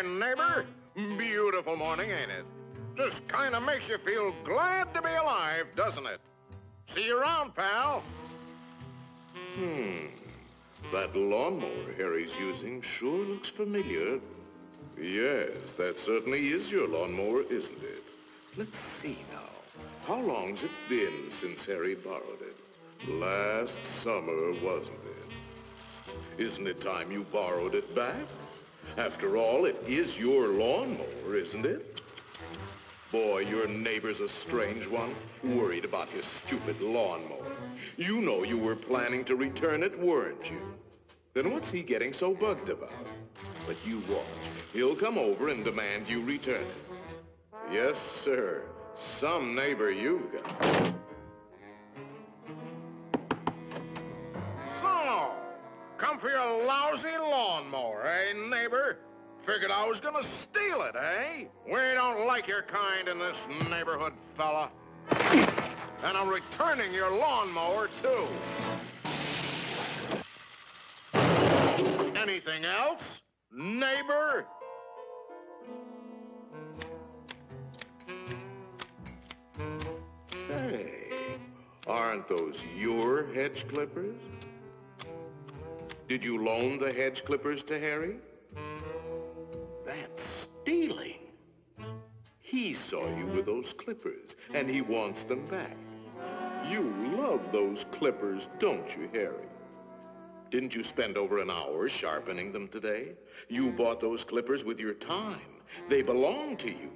neighbor. Beautiful morning, ain't it? Just kind of makes you feel glad to be alive, doesn't it? See you around, pal. That lawnmower Harry's using sure looks familiar. Yes, that certainly is your lawnmower, isn't it? Let's see now. How long's it been since Harry borrowed it? Last summer, wasn't it? Isn't it time you borrowed it back? After all, it is your lawnmower, isn't it? Boy, your neighbor's a strange one, worried about his stupid lawnmower. You know you were planning to return it, weren't you? Then what's he getting so bugged about? But you watch. He'll come over and demand you return it. Yes, sir. Some neighbor you've got. So, come for your lousy lawnmower, eh, neighbor? Figured I was gonna steal it, eh? We don't like your kind in this neighborhood, fella. And I'm returning your lawnmower, too. Anything else, neighbor? Hey, aren't those your hedge clippers? Did you loan the hedge clippers to Harry? That's stealing. He saw you with those clippers, and he wants them back. You love those clippers, don't you, Harry? Didn't you spend over an hour sharpening them today? You bought those clippers with your time. They belong to you.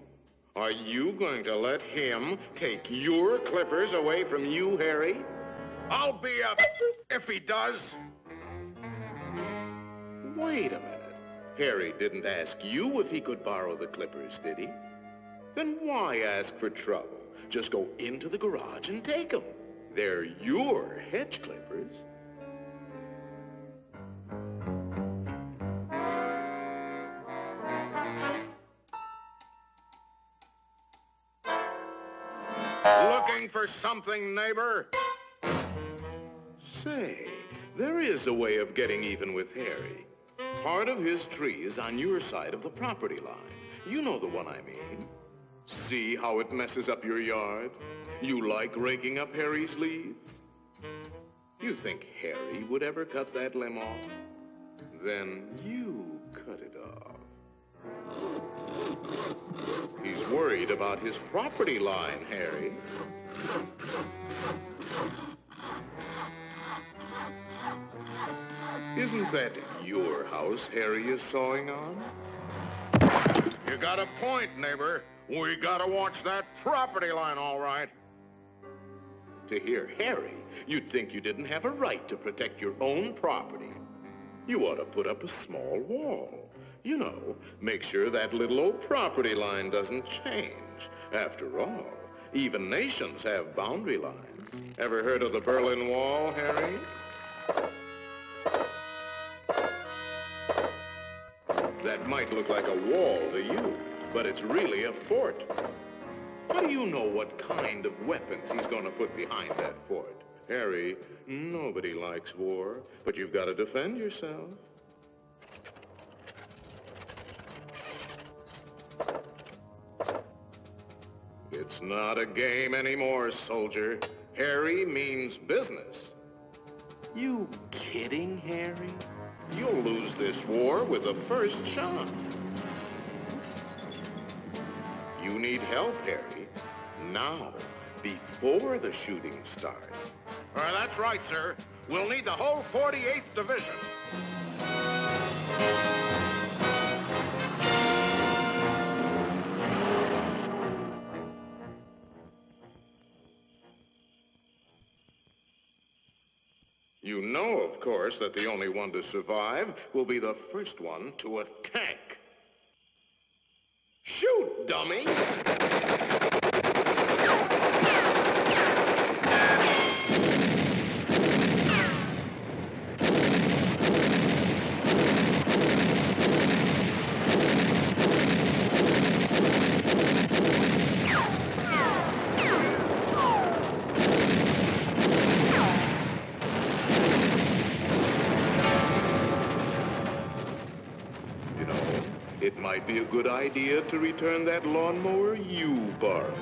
Are you going to let him take your clippers away from you, Harry? I'll be if he does. Wait a minute. Harry didn't ask you if he could borrow the clippers, did he? Then why ask for trouble? Just go into the garage and take them. They're your hedge clippers. Looking for something, neighbor? Say, there is a way of getting even with Harry. Part of his tree is on your side of the property line. You know the one I mean. See how it messes up your yard? You like raking up Harry's leaves? You think Harry would ever cut that limb off? Then you cut it off. He's worried about his property line, Harry. Isn't that your house Harry is sawing on? You got a point, neighbor. We gotta watch that property line, all right. To hear Harry, you'd think you didn't have a right to protect your own property. You ought to put up a small wall. You know, make sure that little old property line doesn't change. After all, even nations have boundary lines. Ever heard of the Berlin Wall, Harry? That might look like a wall to you, but it's really a fort. How do you know what kind of weapons he's going to put behind that fort? Harry, nobody likes war, but you've got to defend yourself. It's not a game anymore, soldier. Harry means business. You kidding, Harry? You'll lose this war with the first shot. You need help, Harry. Now, before the shooting starts. That's right, sir. We'll need the whole 48th Division. You know, of course, that the only one to survive will be the first one to attack. Shoot, dummy! It might might be a good idea to return that lawnmower you borrowed.